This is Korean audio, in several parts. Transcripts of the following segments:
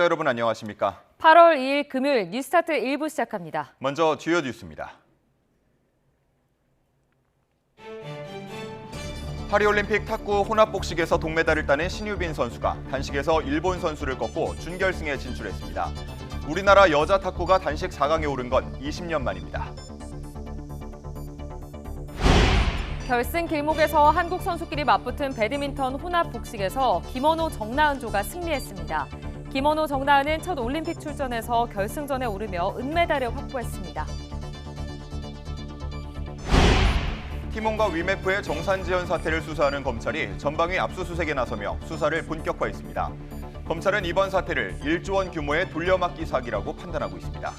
여러분 안녕하십니까? 8월 2일 금요일 뉴스타트 1부 시작합니다. 먼저 주요 뉴스입니다. 파리올림픽 탁구 혼합복식에서 동메달을 따낸 신유빈 선수가 단식에서 일본 선수를 꺾고 준결승에 진출했습니다. 우리나라 여자 탁구가 단식 4강에 오른 건 20년 만입니다. 결승 길목에서 한국 선수끼리 맞붙은 배드민턴 혼합복식에서 김원호 정나은조가 승리했습니다. 김원호 정나은은 첫 올림픽 출전에서 결승전에 오르며 은메달을 확보했습니다. 티몬과 위메프의 정산지연 사태를 수사하는 검찰이 전방위 압수수색에 나서며 수사를 본격화했습니다. 검찰은 이번 사태를 1조 원 규모의 돌려막기 사기라고 판단하고 있습니다.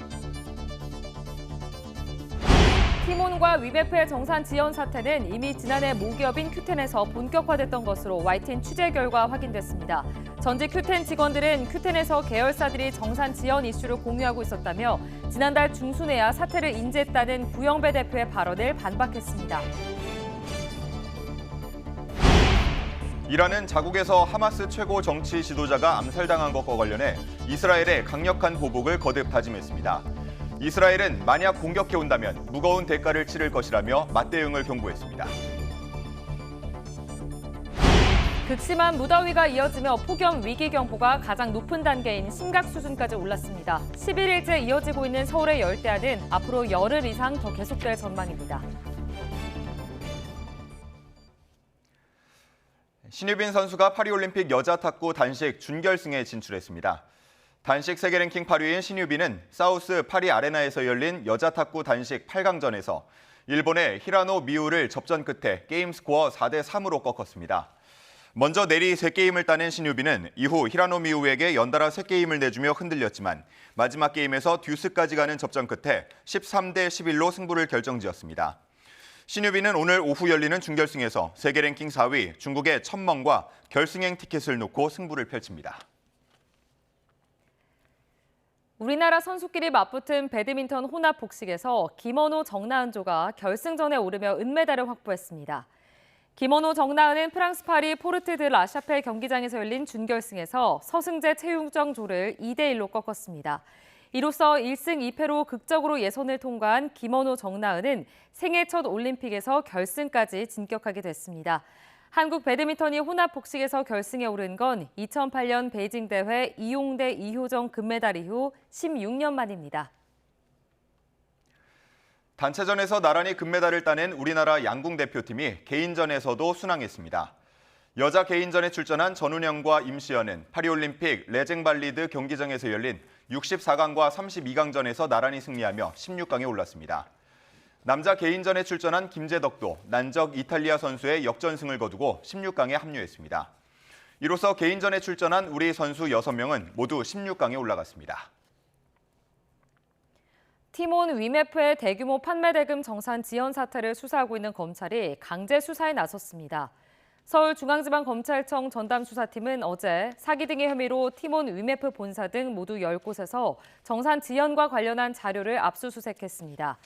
티몬과 위메프의 정산 지연 사태는 이미 지난해 모기업인 큐텐에서 본격화됐던 것으로 YTN 취재 결과 확인됐습니다. 전직 큐텐 직원들은 큐텐에서 계열사들이 정산 지연 이슈를 공유하고 있었다며 지난달 중순에야 사태를 인지했다는 구영배 대표의 발언을 반박했습니다. 이란은 자국에서 하마스 최고 정치 지도자가 암살당한 것과 관련해 이스라엘에 강력한 보복을 거듭 다짐했습니다. 이스라엘은 만약 공격해온다면 무거운 대가를 치를 것이라며 맞대응을 경고했습니다. 극심한 무더위가 이어지며 폭염 위기 경보가 가장 높은 단계인 심각 수준까지 올랐습니다. 11일째 이어지고 있는 서울의 열대야는 앞으로 열흘 이상 더 계속될 전망입니다. 신유빈 선수가 파리올림픽 여자 탁구 단식 준결승에 진출했습니다. 단식 세계 랭킹 8위인 신유빈은 사우스 파리 아레나에서 열린 여자 탁구 단식 8강전에서 일본의 히라노 미우를 접전 끝에 게임 스코어 4대3으로 꺾었습니다. 먼저 내리 3게임을 따낸 신유빈은 이후 히라노 미우에게 연달아 3게임을 내주며 흔들렸지만 마지막 게임에서 듀스까지 가는 접전 끝에 13대11로 승부를 결정지었습니다. 신유빈은 오늘 오후 열리는 준결승에서 세계 랭킹 4위 중국의 천멍과 결승행 티켓을 놓고 승부를 펼칩니다. 우리나라 선수끼리 맞붙은 배드민턴 혼합 복식에서 김원호 정나은조가 결승전에 오르며 은메달을 확보했습니다. 김원호 정나은은 프랑스 파리 포르트 드 라샤펠 경기장에서 열린 준결승에서 서승재 최윤정조를 2대1로 꺾었습니다. 이로써 1승 2패로 극적으로 예선을 통과한 김원호 정나은은 생애 첫 올림픽에서 결승까지 진격하게 됐습니다. 한국 배드민턴이 혼합 복식에서 결승에 오른 건 2008년 베이징 대회 이용대 이효정 금메달 이후 16년 만입니다. 단체전에서 나란히 금메달을 따낸 우리나라 양궁 대표팀이 개인전에서도 순항했습니다. 여자 개인전에 출전한 전운영과 임시연은 파리올림픽 레쟁발리드 경기장에서 열린 64강과 32강전에서 나란히 승리하며 16강에 올랐습니다. 남자 개인전에 출전한 김재덕도 난적 이탈리아 선수의 역전승을 거두고 16강에 합류했습니다. 이로써 개인전에 출전한 우리 선수 6명은 모두 16강에 올라갔습니다. 티몬 위메프의 대규모 판매 대금 정산 지연 사태를 수사하고 있는 검찰이 강제 수사에 나섰습니다. 서울중앙지방검찰청 전담수사팀은 어제 사기 등의 혐의로 티몬 위메프 본사 등 모두 10곳에서 정산 지연과 관련한 자료를 압수수색했습니다.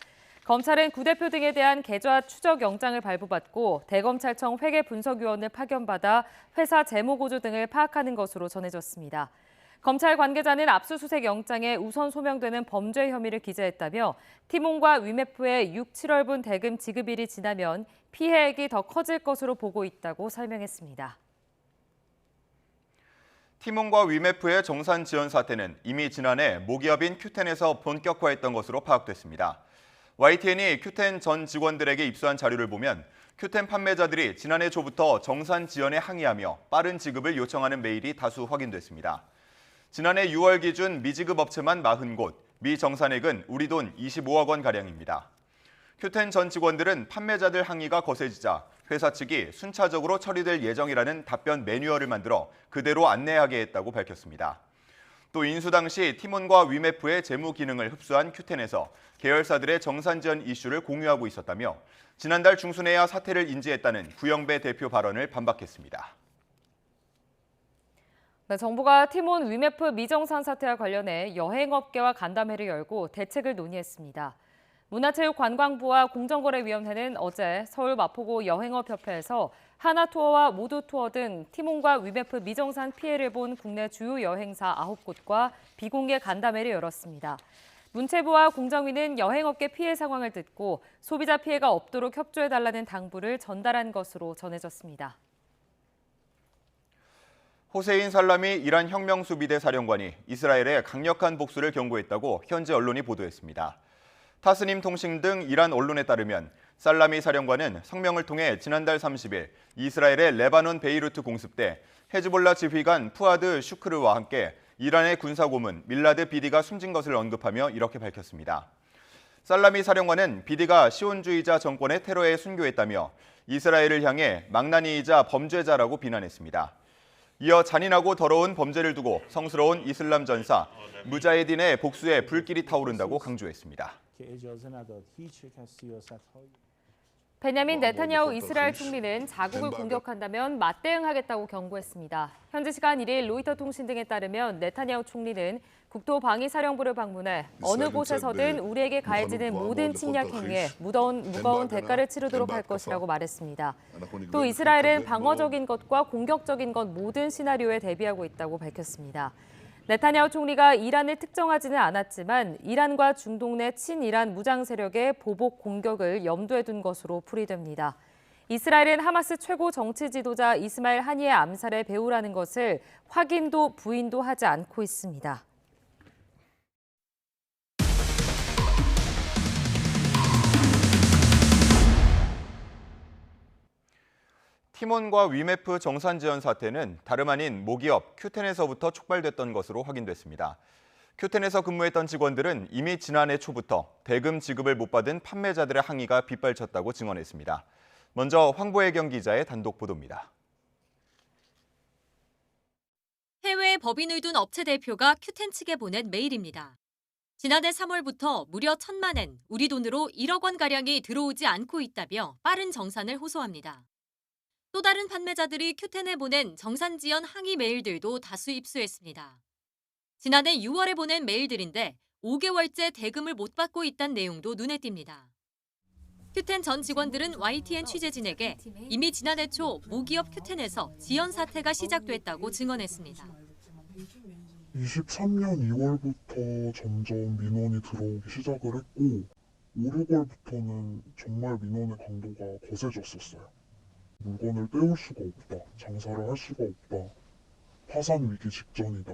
검찰은 구 대표 등에 대한 계좌 추적 영장을 발부받고 대검찰청 회계분석위원을 파견받아 회사 재무구조 등을 파악하는 것으로 전해졌습니다. 검찰 관계자는 압수수색 영장에 우선 소명되는 범죄 혐의를 기재했다며 티몬과 위메프의 6, 7월분 대금 지급일이 지나면 피해액이 더 커질 것으로 보고 있다고 설명했습니다. 티몬과 위메프의 정산 지연 사태는 이미 지난해 모기업인 큐텐에서 본격화했던 것으로 파악됐습니다. YTN이 큐텐 전 직원들에게 입수한 자료를 보면 큐텐 판매자들이 지난해 초부터 정산 지연에 항의하며 빠른 지급을 요청하는 메일이 다수 확인됐습니다. 지난해 6월 기준 미지급 업체만 40곳, 미정산액은 우리 돈 25억 원가량입니다. 큐텐 전 직원들은 판매자들 항의가 거세지자 회사 측이 순차적으로 처리될 예정이라는 답변 매뉴얼을 만들어 그대로 안내하게 했다고 밝혔습니다. 또 인수 당시 티몬과 위메프의 재무 기능을 흡수한 큐텐에서 계열사들의 정산 지연 이슈를 공유하고 있었다며 지난달 중순에야 사태를 인지했다는 구영배 대표 발언을 반박했습니다. 네, 정부가 티몬 위메프 미정산 사태와 관련해 여행업계와 간담회를 열고 대책을 논의했습니다. 문화체육관광부와 공정거래위원회는 어제 서울 마포구 여행업협회에서 하나투어와 모두투어 등 티몬과 위메프 미정산 피해를 본 국내 주요 여행사 9곳과 비공개 간담회를 열었습니다. 문체부와 공정위는 여행업계 피해 상황을 듣고 소비자 피해가 없도록 협조해달라는 당부를 전달한 것으로 전해졌습니다. 호세인 살라미 이란 혁명수비대 사령관이 이스라엘에 강력한 복수를 경고했다고 현지 언론이 보도했습니다. 타스님 통신 등 이란 언론에 따르면 살라미 사령관은 성명을 통해 지난달 30일 이스라엘의 레바논 베이루트 공습 때 헤즈볼라 지휘관 푸아드 슈크르와 함께 이란의 군사고문 밀라드 비디가 숨진 것을 언급하며 이렇게 밝혔습니다. 살라미 사령관은 비디가 시온주의자 정권의 테러에 순교했다며 이스라엘을 향해 망나니이자 범죄자라고 비난했습니다. 이어 잔인하고 더러운 범죄를 두고 성스러운 이슬람 전사 무자헤딘의 복수에 불길이 타오른다고 강조했습니다. 베냐민 네타냐후 이스라엘 총리는 자국을 공격한다면 맞대응하겠다고 경고했습니다. 현지 시간 1일 로이터 통신 등에 따르면 네타냐후 총리는 국토방위사령부를 방문해 어느 곳에서든 우리에게 가해지는 모든 침략 행위에 무거운 대가를 치르도록 할 것이라고 말했습니다. 또 이스라엘은 방어적인 것과 공격적인 것 모든 시나리오에 대비하고 있다고 밝혔습니다. 네타냐후 총리가 이란을 특정하지는 않았지만 이란과 중동 내 친이란 무장 세력의 보복 공격을 염두에 둔 것으로 풀이됩니다. 이스라엘은 하마스 최고 정치 지도자 이스마일 하니의 암살의 배후라는 것을 확인도 부인도 하지 않고 있습니다. 티몬과 위메프 정산 지연 사태는 다름 아닌 모기업 큐텐에서부터 촉발됐던 것으로 확인됐습니다. 큐텐에서 근무했던 직원들은 이미 지난해 초부터 대금 지급을 못 받은 판매자들의 항의가 빗발쳤다고 증언했습니다. 먼저 황보혜경 기자의 단독 보도입니다. 해외에 법인을 둔 업체 대표가 큐텐 측에 보낸 메일입니다. 지난해 3월부터 무려 1,000만 엔, 우리 돈으로 1억 원가량이 들어오지 않고 있다며 빠른 정산을 호소합니다. 또 다른 판매자들이 큐텐에 보낸 정산 지연 항의 메일들도 다수 입수했습니다. 지난해 6월에 보낸 메일들인데 5개월째 대금을 못 받고 있다는 내용도 눈에 띕니다. 큐텐 전 직원들은 YTN 취재진에게 이미 지난해 초 모기업 큐텐에서 지연 사태가 시작됐다고 증언했습니다. 23년 2월부터 점점 민원이 들어오기 시작을 했고 5, 6월부터는 정말 민원의 강도가 거세졌었어요. 물건을 떼올 수가 없다. 장사를 할 수가 없다. 파산 위기 직전이다.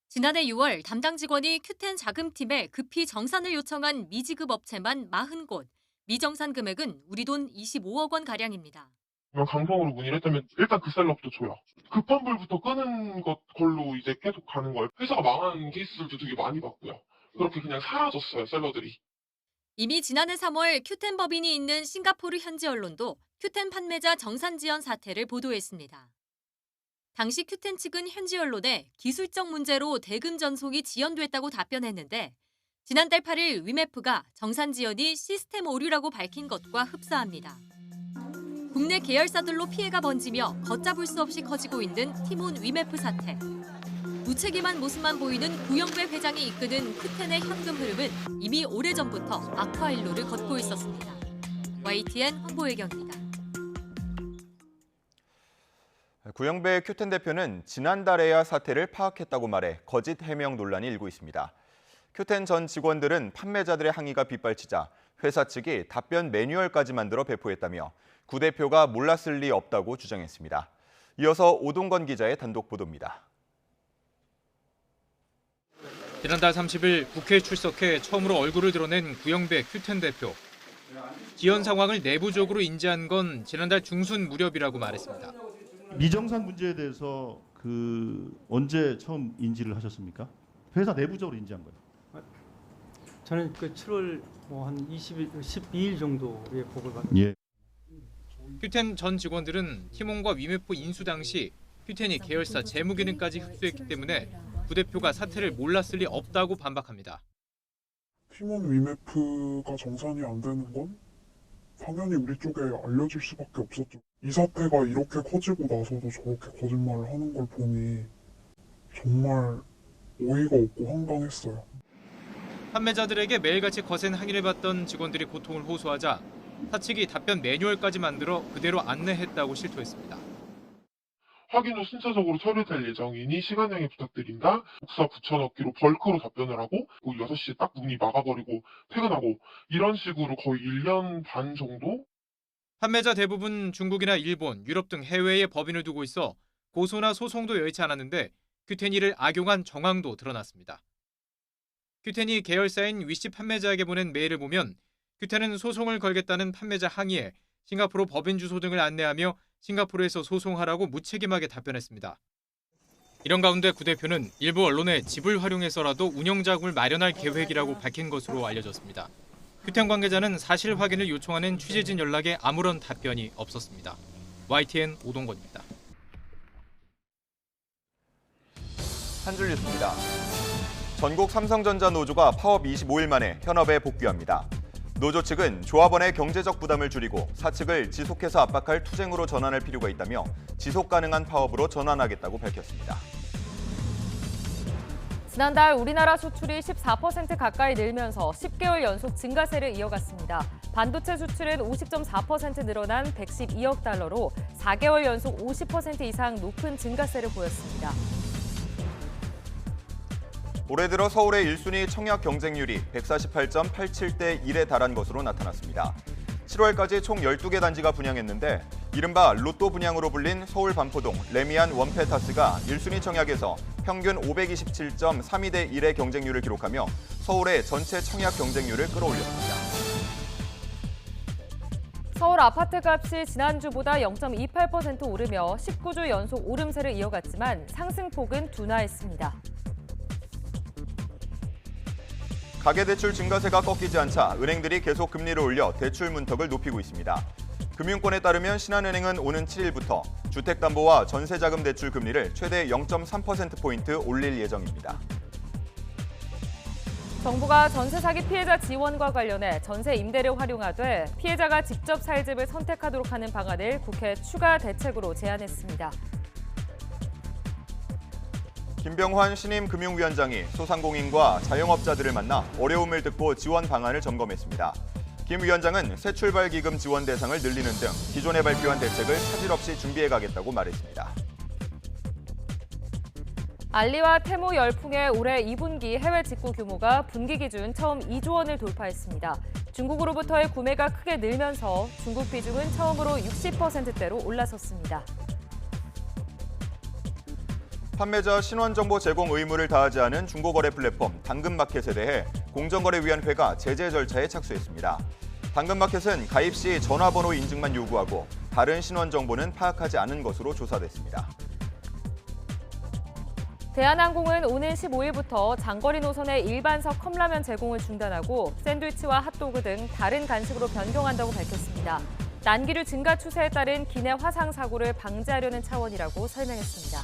지난해 6월 담당 직원이 큐텐 자금팀에 급히 정산을 요청한 미지급 업체만 40곳, 미정산 금액은 우리 돈 25억 원가량입니다. 그냥 강성으로 문의를 했다면 일단 그 셀럽도 줘요. 급한 불부터 끄는 걸로 이제 계속 가는 거예요. 회사가 망한 케이스들도 되게 많이 봤고요. 그렇게 그냥 사라졌어요, 셀러들이. 이미 지난해 3월 큐텐 법인이 있는 싱가포르 현지 언론도 큐텐 판매자 정산 지연 사태를 보도했습니다. 당시 큐텐 측은 현지 언론에 기술적 문제로 대금 전송이 지연됐다고 답변했는데 지난달 8일 위메프가 정산 지연이 시스템 오류라고 밝힌 것과 흡사합니다. 국내 계열사들로 피해가 번지며 걷잡을 수 없이 커지고 있는 티몬 위메프 사태. 무책임한 모습만 보이는 구영배 회장이 이끄는 큐텐의 현금 흐름은 이미 오래전부터 악화 일로를 걷고 있었습니다. YTN 황보혜경입니다. 구영배 큐텐 대표는 지난달에야 사태를 파악했다고 말해 거짓 해명 논란이 일고 있습니다. 큐텐 전 직원들은 판매자들의 항의가 빗발치자 회사 측이 답변 매뉴얼까지 만들어 배포했다며 구 대표가 몰랐을 리 없다고 주장했습니다. 이어서 오동건 기자의 단독 보도입니다. 지난달 30일 국회에 출석해 처음으로 얼굴을 드러낸 구영배 큐텐 대표. 지연 상황을 내부적으로 인지한 건 지난달 중순 무렵이라고 말했습니다. 미정산 문제에 대해서 언제 처음 인지를 하셨습니까? 회사 내부적으로 인지한 거예요. 저는 7월 한 12일 정도의 보고를 받았습니다. 예. 큐텐 전 직원들은 티몬과 위메프 인수 당시 큐텐이 계열사 재무 기능까지 흡수했기 때문에 구 대표가 사태를 몰랐을 리 없다고 반박합니다. 티몬 위메프가 정산이 안 되는 건 당연히 우리 쪽에 알려줄 수밖에 없었죠. 이 사태가 이렇게 커지고 나서도 저렇게 거짓말을 하는 걸 보니 정말 어이가 없고 황당했어요. 판매자들에게 매일같이 거센 항의를 받던 직원들이 고통을 호소하자 사측이 답변 매뉴얼까지 만들어 그대로 안내했다고 실토했습니다. 확인 후 순차적으로 처리될 예정이니 시간 양해 부탁드린다. 복사 붙여넣기로 벌크로 답변을 하고 6시에 딱 문이 막아버리고 퇴근하고 이런 식으로 거의 1년 반 정도? 판매자 대부분 중국이나 일본, 유럽 등 해외에 법인을 두고 있어 고소나 소송도 여의치 않았는데 큐텐 이를 악용한 정황도 드러났습니다. 큐텐이 계열사인 위시 판매자에게 보낸 메일을 보면 큐텐은 소송을 걸겠다는 판매자 항의에 싱가포르 법인 주소 등을 안내하며 싱가포르에서 소송하라고 무책임하게 답변했습니다. 이런 가운데 구 대표는 일부 언론에 집을 활용해서라도 운영 자금을 마련할 계획이라고 밝힌 것으로 알려졌습니다. 큐텐 관계자는 사실 확인을 요청하는 취재진 연락에 아무런 답변이 없었습니다. YTN 오동건입니다. 한 줄 뉴스입니다. 전국 삼성전자 노조가 파업 25일 만에 현업에 복귀합니다. 노조 측은 조합원의 경제적 부담을 줄이고 사측을 지속해서 압박할 투쟁으로 전환할 필요가 있다며 지속 가능한 파업으로 전환하겠다고 밝혔습니다. 지난달 우리나라 수출이 14% 가까이 늘면서 10개월 연속 증가세를 이어갔습니다. 반도체 수출은 50.4% 늘어난 112억 달러로 4개월 연속 50% 이상 높은 증가세를 보였습니다. 올해 들어 서울의 1순위 청약 경쟁률이 148.87대 1에 달한 것으로 나타났습니다. 7월까지 총 12개 단지가 분양했는데 이른바 로또 분양으로 불린 서울 반포동 레미안 원페타스가 1순위 청약에서 평균 527.32대 1의 경쟁률을 기록하며 서울의 전체 청약 경쟁률을 끌어올렸습니다. 서울 아파트 값이 지난주보다 0.28% 오르며 19주 연속 오름세를 이어갔지만 상승폭은 둔화했습니다. 가계대출 증가세가 꺾이지 않자 은행들이 계속 금리를 올려 대출 문턱을 높이고 있습니다. 금융권에 따르면 신한은행은 오는 7일부터 주택담보와 전세자금 대출 금리를 최대 0.3%포인트 올릴 예정입니다. 정부가 전세 사기 피해자 지원과 관련해 전세 임대를 활용하되 피해자가 직접 살 집을 선택하도록 하는 방안을 국회 추가 대책으로 제안했습니다. 김병환 신임 금융위원장이 소상공인과 자영업자들을 만나 어려움을 듣고 지원 방안을 점검했습니다. 김 위원장은 새 출발 기금 지원 대상을 늘리는 등 기존에 발표한 대책을 차질 없이 준비해 가겠다고 말했습니다. 알리와 테무 열풍에 올해 2분기 해외 직구 규모가 분기 기준 처음 2조 원을 돌파했습니다. 중국으로부터의 구매가 크게 늘면서 중국 비중은 처음으로 60%대로 올라섰습니다. 판매자 신원정보 제공 의무를 다하지 않은 중고거래 플랫폼 당근마켓에 대해 공정거래위원회가 제재 절차에 착수했습니다. 당근마켓은 가입 시 전화번호 인증만 요구하고 다른 신원정보는 파악하지 않은 것으로 조사됐습니다. 대한항공은 오는 15일부터 장거리 노선의 일반석 컵라면 제공을 중단하고 샌드위치와 핫도그 등 다른 간식으로 변경한다고 밝혔습니다. 난기류 증가 추세에 따른 기내 화상 사고를 방지하려는 차원이라고 설명했습니다.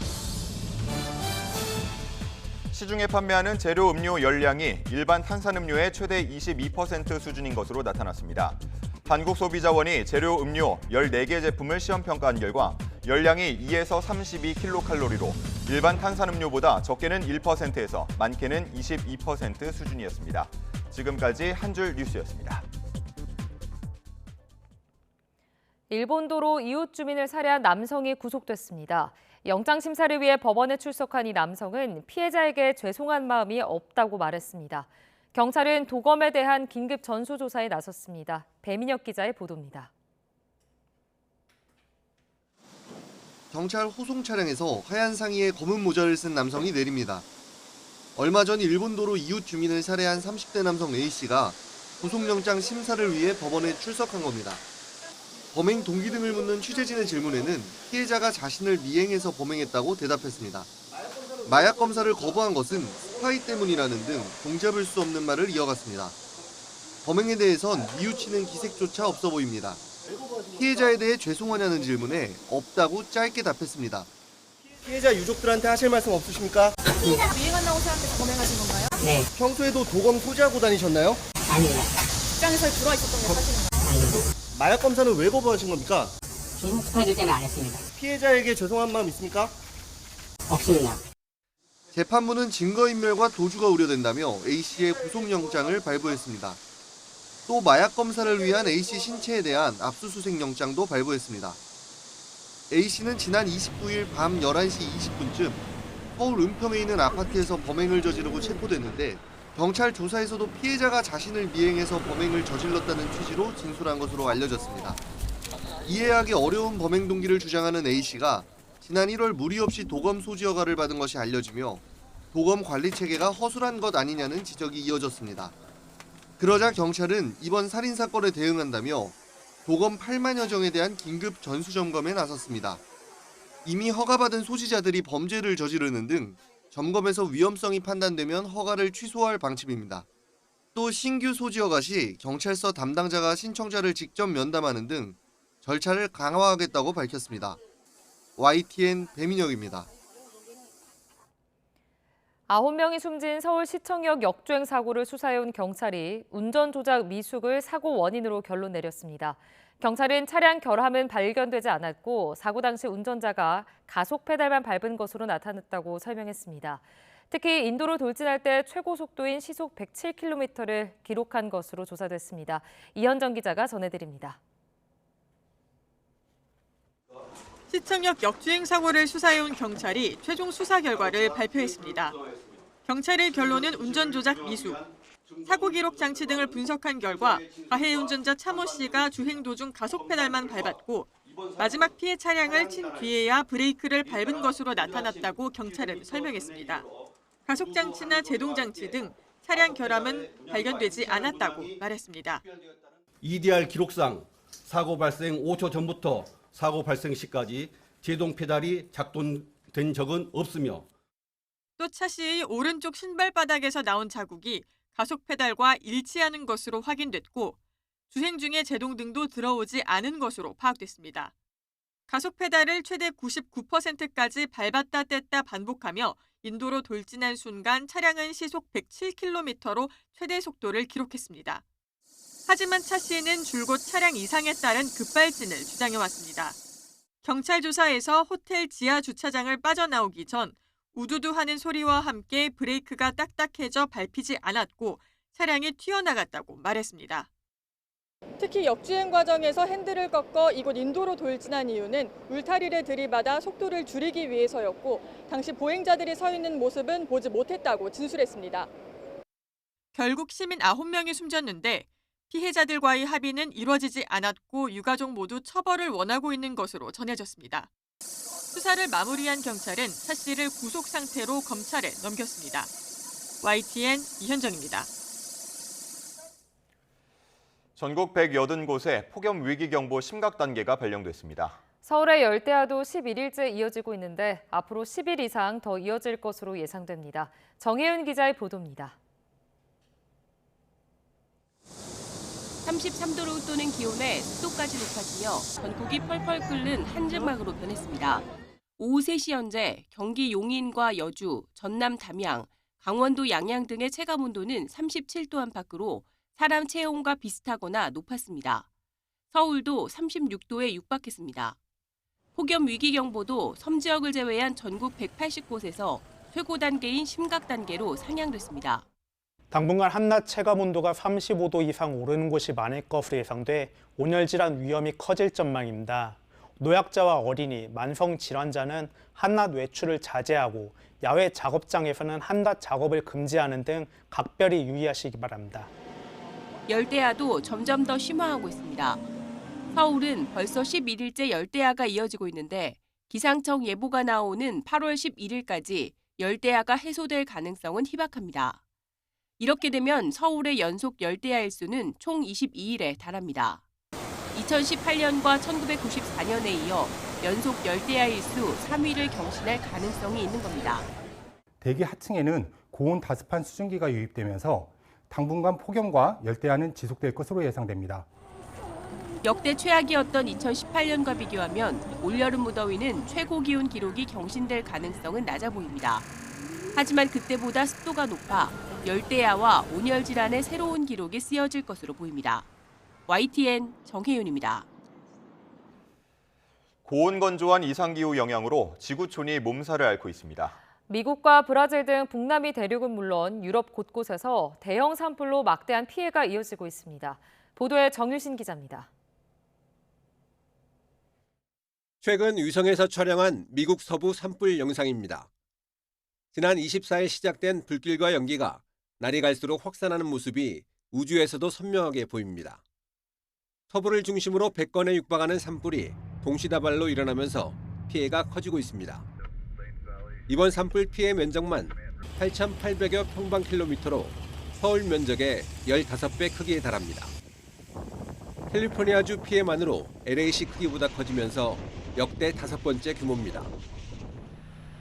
시중에 판매하는 제로 음료 열량이 일반 탄산음료의 최대 22% 수준인 것으로 나타났습니다. 한국소비자원이 제로 음료 14개 제품을 시험 평가한 결과 열량이 2에서 32kcal로 일반 탄산음료보다 적게는 1%에서 많게는 22% 수준이었습니다. 지금까지 한 줄 뉴스였습니다. 일본도로 이웃 주민을 살해한 남성이 구속됐습니다. 영장 심사를 위해 법원에 출석한 이 남성은 피해자에게 죄송한 마음이 없다고 말했습니다. 경찰은 도검에 대한 긴급 전수조사에 나섰습니다. 배민혁 기자의 보도입니다. 경찰 호송 차량에서 하얀 상의에 검은 모자를 쓴 남성이 내립니다. 얼마 전 일본도로 이웃 주민을 살해한 30대 남성 A씨가 구속영장 심사를 위해 법원에 출석한 겁니다. 범행 동기 등을 묻는 취재진의 질문에는 피해자가 자신을 미행해서 범행했다고 대답했습니다. 마약 검사를 거부한 것은 스파이 때문이라는 등 종잡을 수 없는 말을 이어갔습니다. 범행에 대해선 뉘우치는 기색조차 없어 보입니다. 피해자에 대해 죄송하냐는 질문에 없다고 짧게 답했습니다. 피해자 유족들한테 하실 말씀 없으십니까? 피해자가 미행한다고 생각해서 범행하신 건가요? 네. 평소에도 도검 소지하고 다니셨나요? 아니요. 직장에서 들어와 있었던 게 사실인가요? 아니요. 마약 검사는 왜 거부하신 겁니까? 조국 스파이들 때문에 안 했습니다. 피해자에게 죄송한 마음 있습니까? 없습니다. 재판부는 증거인멸과 도주가 우려된다며 A씨의 구속영장을 발부했습니다. 또 마약 검사를 위한 A씨 신체에 대한 압수수색 영장도 발부했습니다. A씨는 지난 29일 밤 11시 20분쯤 서울 은평에 있는 아파트에서 범행을 저지르고 체포됐는데 경찰 조사에서도 피해자가 자신을 미행해서 범행을 저질렀다는 취지로 진술한 것으로 알려졌습니다. 이해하기 어려운 범행 동기를 주장하는 A씨가 지난 1월 무리 없이 도검 소지 허가를 받은 것이 알려지며 도검 관리 체계가 허술한 것 아니냐는 지적이 이어졌습니다. 그러자 경찰은 이번 살인사건에 대응한다며 도검 8만여 정에 대한 긴급 전수점검에 나섰습니다. 이미 허가받은 소지자들이 범죄를 저지르는 등 점검에서 위험성이 판단되면 허가를 취소할 방침입니다. 또 신규 소지 허가 시 경찰서 담당자가 신청자를 직접 면담하는 등 절차를 강화하겠다고 밝혔습니다. YTN 배민혁입니다. 9명이 숨진 서울시청역 역주행 사고를 수사해온 경찰이 운전 조작 미숙을 사고 원인으로 결론 내렸습니다. 경찰은 차량 결함은 발견되지 않았고 사고 당시 운전자가 가속 페달만 밟은 것으로 나타났다고 설명했습니다. 특히 인도로 돌진할 때 최고 속도인 시속 107km를 기록한 것으로 조사됐습니다. 이현정 기자가 전해드립니다. 시청역 역주행 사고를 수사해온 경찰이 최종 수사 결과를 발표했습니다. 경찰의 결론은 운전 조작 미숙, 사고 기록 장치 등을 분석한 결과 가해 운전자 차모 씨가 주행 도중 가속 페달만 밟았고 마지막 피해 차량을 친 뒤에야 브레이크를 밟은 것으로 나타났다고 경찰은 설명했습니다. 가속 장치나 제동 장치 등 차량 결함은 발견되지 않았다고 말했습니다. EDR 기록상 사고 발생 5초 전부터 사고 발생 시까지 제동 페달이 작동된 적은 없으며 또 차씨의 오른쪽 신발바닥에서 나온 자국이 가속 페달과 일치하는 것으로 확인됐고 주행 중에 제동 등도 들어오지 않은 것으로 파악됐습니다. 가속 페달을 최대 99%까지 밟았다 뗐다 반복하며 인도로 돌진한 순간 차량은 시속 107km로 최대 속도를 기록했습니다. 하지만 차씨는 줄곧 차량 이상에 따른 급발진을 주장해왔습니다. 경찰 조사에서 호텔 지하 주차장을 빠져나오기 전 우두두하는 소리와 함께 브레이크가 딱딱해져 밟히지 않았고 차량이 튀어나갔다고 말했습니다. 특히 역주행 과정에서 핸들을 꺾어 이곳 인도로 돌진한 이유는 울타리를 들이받아 속도를 줄이기 위해서였고 당시 보행자들이 서 있는 모습은 보지 못했다고 진술했습니다. 결국 시민 9명이 숨졌는데 피해자들과의 합의는 이뤄지지 않았고 유가족 모두 처벌을 원하고 있는 것으로 전해졌습니다. 수사를 마무리한 경찰은 차 씨를 구속 상태로 검찰에 넘겼습니다. YTN 이현정입니다. 전국 180곳에 폭염 위기 경보 심각 단계가 발령됐습니다. 서울의 열대야도 11일째 이어지고 있는데 앞으로 10일 이상 더 이어질 것으로 예상됩니다. 정혜윤 기자의 보도입니다. 33도로 떠는 기온에 습도까지 높아지며 전국이 펄펄 끓는 한증막으로 변했습니다. 오후 3시 현재 경기 용인과 여주, 전남 담양, 강원도 양양 등의 체감온도는 37도 안팎으로 사람 체온과 비슷하거나 높았습니다. 서울도 36도에 육박했습니다. 폭염 위기경보도 섬 지역을 제외한 전국 180곳에서 최고 단계인 심각 단계로 상향됐습니다. 당분간 한낮 체감온도가 35도 이상 오르는 곳이 많을 것으로 예상돼 온열 질환 위험이 커질 전망입니다. 노약자와 어린이, 만성 질환자는 한낮 외출을 자제하고 야외 작업장에서는 한낮 작업을 금지하는 등 각별히 유의하시기 바랍니다. 열대야도 점점 더 심화하고 있습니다. 서울은 벌써 11일째 열대야가 이어지고 있는데 기상청 예보가 나오는 8월 11일까지 열대야가 해소될 가능성은 희박합니다. 이렇게 되면 서울의 연속 열대야 일수는 총 22일에 달합니다. 2018년과 1994년에 이어 연속 열대야 일수 3위를 경신할 가능성이 있는 겁니다. 대기 하층에는 고온 다습한 수증기가 유입되면서 당분간 폭염과 열대야는 지속될 것으로 예상됩니다. 역대 최악이었던 2018년과 비교하면 올여름 무더위는 최고 기온 기록이 경신될 가능성은 낮아 보입니다. 하지만 그때보다 습도가 높아 열대야와 온열 질환의 새로운 기록이 쓰여질 것으로 보입니다. YTN 정혜윤입니다. 고온 건조한 이상기후 영향으로 지구촌이 몸살을 앓고 있습니다. 미국과 브라질 등 북남미 대륙은 물론 유럽 곳곳에서 대형 산불로 막대한 피해가 이어지고 있습니다. 보도에 정유신 기자입니다. 최근 위성에서 촬영한 미국 서부 산불 영상입니다. 지난 24일 시작된 불길과 연기가 날이 갈수록 확산하는 모습이 우주에서도 선명하게 보입니다. 서부를 중심으로 100건에 육박하는 산불이 동시다발로 일어나면서 피해가 커지고 있습니다. 이번 산불 피해 면적만 8,800여 평방킬로미터로 서울 면적의 15배 크기에 달합니다. 캘리포니아주 피해만으로 LA시 크기보다 커지면서 역대 5번째 규모입니다.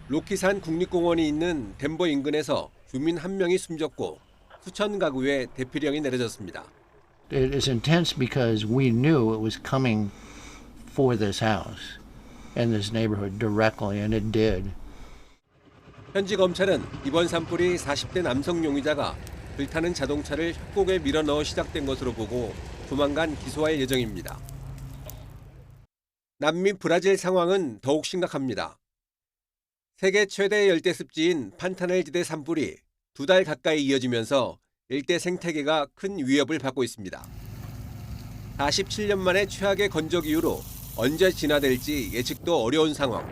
로키산 국립공원이 있는 덴버 인근에서 주민 1명이 숨졌고 수천 가구에 대피령이 내려졌습니다. It is intense because we knew it was coming for this house and this neighborhood directly, and it did. 현지 검찰은 이번 산불이 40대 남성 용의자가 불타는 자동차를 협곡에 밀어넣어 시작된 것으로 보고 조만간 기소할 예정입니다. 남미 브라질 상황은 더욱 심각합니다. 세계 최대 열대 습지인 판타넬지대 산불이 2달 가까이 이어지면서 일대 생태계가 큰 위협을 받고 있습니다. 47년 만에 최악의 건조 기후로 언제 진화될지 예측도 어려운 상황.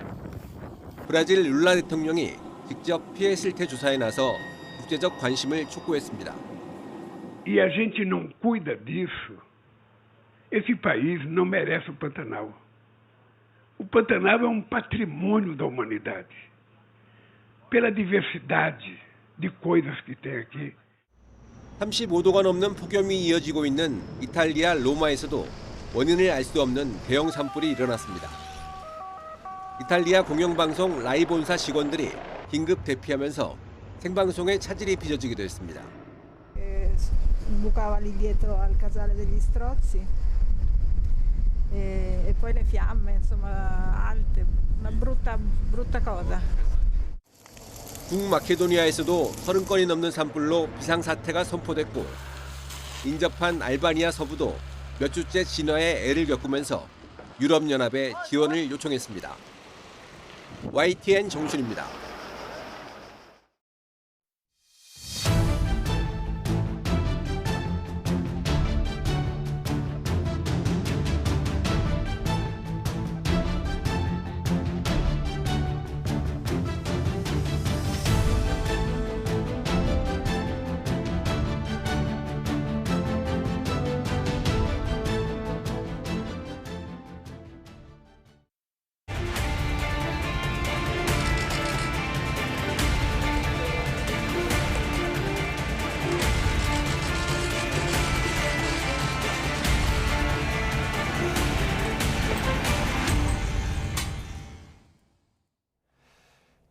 브라질 룰라 대통령이 직접 피해 실태 조사에 나서 국제적 관심을 촉구했습니다. E a gente não cuida disso. Esse país não merece o Pantanal. O Pantanal é patrimônio da humanidade. Pela diversidade de coisas que tem aqui. 35도가 넘는 폭염이 이어지고 있는 이탈리아 로마에서도 원인을 알 수 없는 대형 산불이 일어났습니다. 이탈리아 공영방송 라이 본사 직원들이 긴급 대피하면서 생방송에 차질이 빚어지기도 했습니다. Bucava lì dietro al casale degli Strozzi e poi le fiamme, insomma, alte, una brutta cosa. 북마케도니아에서도 30건이 넘는 산불로 비상사태가 선포됐고 인접한 알바니아 서부도 몇 주째 진화에 애를 겪으면서 유럽연합에 지원을 요청했습니다. YTN 정순입니다.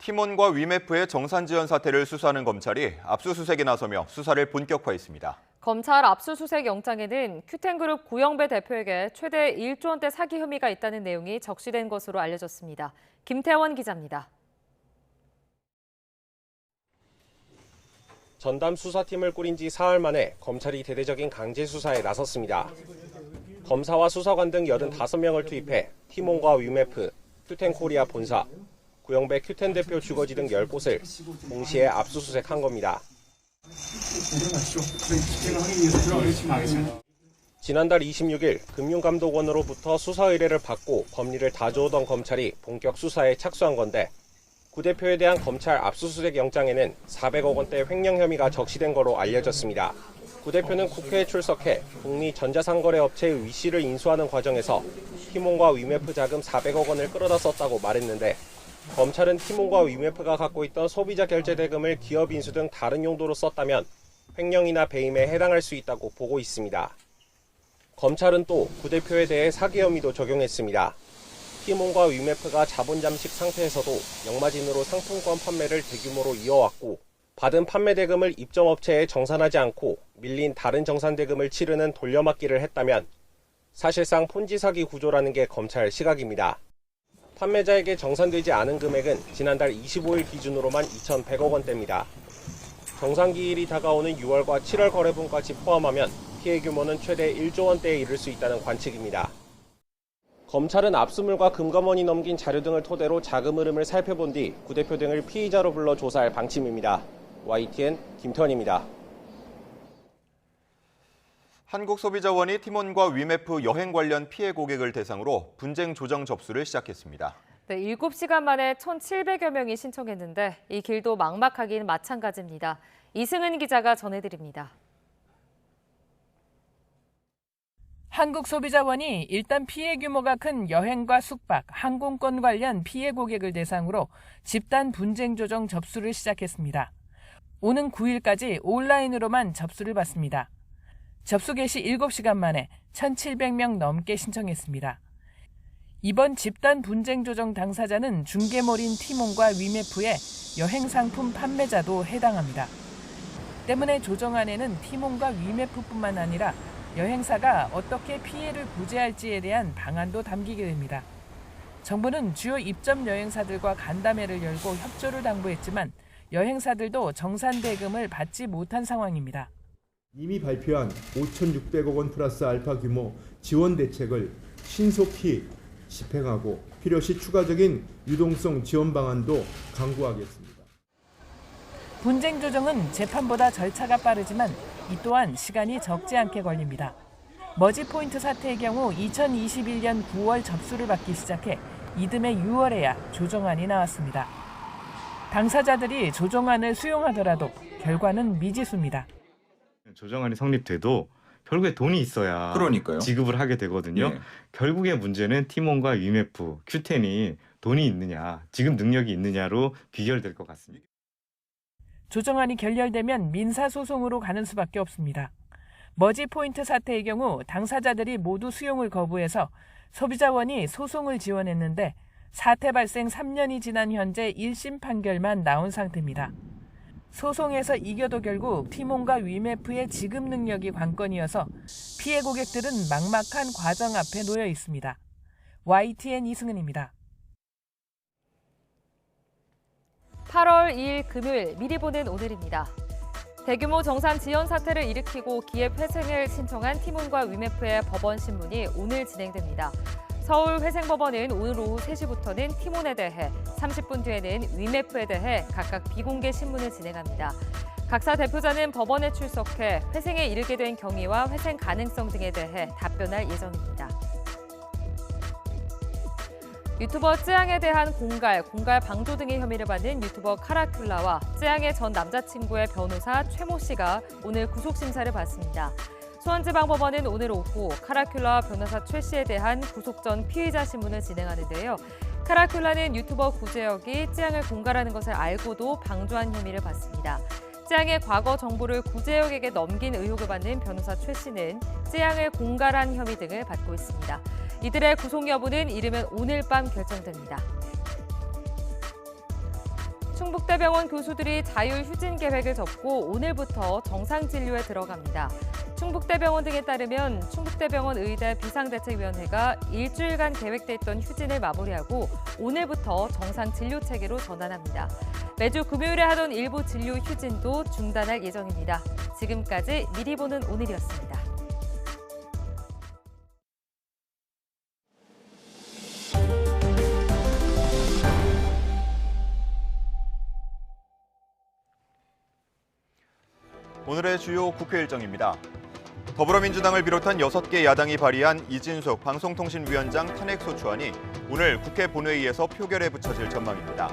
티몬과 위메프의 정산지원 사태를 수사하는 검찰이 압수수색에 나서며 수사를 본격화했습니다. 검찰 압수수색 영장에는 큐텐그룹 구영배 대표에게 최대 1조 원대 사기 혐의가 있다는 내용이 적시된 것으로 알려졌습니다. 김태원 기자입니다. 전담 수사팀을 꾸린 지 사흘 만에 검찰이 대대적인 강제 수사에 나섰습니다. 검사와 수사관 등 85명을 투입해 티몬과 위메프, 큐텐코리아 본사, 구영배 큐텐 대표 주거지 등 10곳을 동시에 압수수색한 겁니다. 지난달 26일 금융감독원으로부터 수사 의뢰를 받고 법리를 다져오던 검찰이 본격 수사에 착수한 건데 구 대표에 대한 검찰 압수수색 영장에는 400억 원대 횡령 혐의가 적시된 거로 알려졌습니다. 구 대표는 국회에 출석해 북미 전자상거래업체의 위씨를 인수하는 과정에서 티몬과 위메프 자금 400억 원을 끌어다 썼다고 말했는데 검찰은 티몬과 위메프가 갖고 있던 소비자 결제 대금을 기업 인수 등 다른 용도로 썼다면 횡령이나 배임에 해당할 수 있다고 보고 있습니다. 검찰은 또 구 대표에 대해 사기 혐의도 적용했습니다. 티몬과 위메프가 자본 잠식 상태에서도 역마진으로 상품권 판매를 대규모로 이어왔고 받은 판매 대금을 입점업체에 정산하지 않고 밀린 다른 정산 대금을 치르는 돌려막기를 했다면 사실상 폰지 사기 구조라는 게 검찰 시각입니다. 판매자에게 정산되지 않은 금액은 지난달 25일 기준으로만 2,100억 원대입니다. 정산기일이 다가오는 6월과 7월 거래분까지 포함하면 피해 규모는 최대 1조 원대에 이를 수 있다는 관측입니다. 검찰은 압수물과 금감원이 넘긴 자료 등을 토대로 자금 흐름을 살펴본 뒤 구 대표 등을 피의자로 불러 조사할 방침입니다. YTN 김태원입니다. 한국소비자원이 팀원과 위메프 여행 관련 피해 고객을 대상으로 분쟁 조정 접수를 시작했습니다. 네, 7시간 만에 1,700여 명이 신청했는데 이 길도 막막하긴 마찬가지입니다. 이승은 기자가 전해드립니다. 한국소비자원이 일단 피해 규모가 큰 여행과 숙박, 항공권 관련 피해 고객을 대상으로 집단 분쟁 조정 접수를 시작했습니다. 오는 9일까지 온라인으로만 접수를 받습니다. 접수 개시 7시간 만에 1,700명 넘게 신청했습니다. 이번 집단 분쟁 조정 당사자는 중개몰인 티몬과 위메프의 여행 상품 판매자도 해당합니다. 때문에 조정안에는 티몬과 위메프뿐만 아니라 여행사가 어떻게 피해를 구제할지에 대한 방안도 담기게 됩니다. 정부는 주요 입점 여행사들과 간담회를 열고 협조를 당부했지만 여행사들도 정산 대금을 받지 못한 상황입니다. 이미 발표한 5,600억 원 플러스 알파 규모 지원 대책을 신속히 집행하고 필요시 추가적인 유동성 지원 방안도 강구하겠습니다. 분쟁 조정은 재판보다 절차가 빠르지만 이 또한 시간이 적지 않게 걸립니다. 머지포인트 사태의 경우 2021년 9월 접수를 받기 시작해 이듬해 6월에야 조정안이 나왔습니다. 당사자들이 조정안을 수용하더라도 결과는 미지수입니다. 조정안이 성립돼도 결국에 돈이 있어야 그러니까요. 지급을 하게 되거든요. 네. 결국의 문제는 티몬과 위메프, 큐텐이 돈이 있느냐, 지급 능력이 있느냐로 귀결될 것 같습니다. 조정안이 결렬되면 민사소송으로 가는 수밖에 없습니다. 머지포인트 사태의 경우 당사자들이 모두 수용을 거부해서 소비자원이 소송을 지원했는데 사태 발생 3년이 지난 현재 1심 판결만 나온 상태입니다. 소송에서 이겨도 결국 티몬과 위메프의 지급 능력이 관건이어서 피해 고객들은 막막한 과정 앞에 놓여 있습니다. YTN 이승은입니다. 8월 2일 금요일 미리 보는 오늘입니다. 대규모 정산 지연 사태를 일으키고 기업 회생을 신청한 티몬과 위메프의 법원 신문이 오늘 진행됩니다. 서울회생법원은 오늘 오후 3시부터는 티몬에 대해, 30분 뒤에는 위메프에 대해 각각 비공개 신문을 진행합니다. 각사 대표자는 법원에 출석해 회생에 이르게 된 경위와 회생 가능성 등에 대해 답변할 예정입니다. 유튜버 쯔양에 대한 공갈 방조 등의 혐의를 받는 유튜버 카라큘라와 쯔양의 전 남자친구의 변호사 최모 씨가 오늘 구속심사를 받습니다. 수원지방법원은 오늘 오후 카라큘라와 변호사 최 씨에 대한 구속 전 피의자 신문을 진행하는데요. 카라큘라는 유튜버 구제혁이 쯔양을 공갈하는 것을 알고도 방조한 혐의를 받습니다. 쯔양의 과거 정보를 구제혁에게 넘긴 의혹을 받는 변호사 최 씨는 쯔양을 공갈한 혐의 등을 받고 있습니다. 이들의 구속 여부는 이르면 오늘 밤 결정됩니다. 충북대병원 교수들이 자율휴진 계획을 접고 오늘부터 정상진료에 들어갑니다. 충북대병원 등에 따르면 충북대병원 의대 비상대책위원회가 일주일간 계획돼 있던 휴진을 마무리하고 오늘부터 정상진료 체계로 전환합니다. 매주 금요일에 하던 일부 진료 휴진도 중단할 예정입니다. 지금까지 미리 보는 오늘이었습니다. 오늘의 주요 국회 일정입니다. 더불어민주당을 비롯한 6개 야당이 발의한 이진숙 방송통신위원장 탄핵소추안이 오늘 국회 본회의에서 표결에 붙여질 전망입니다.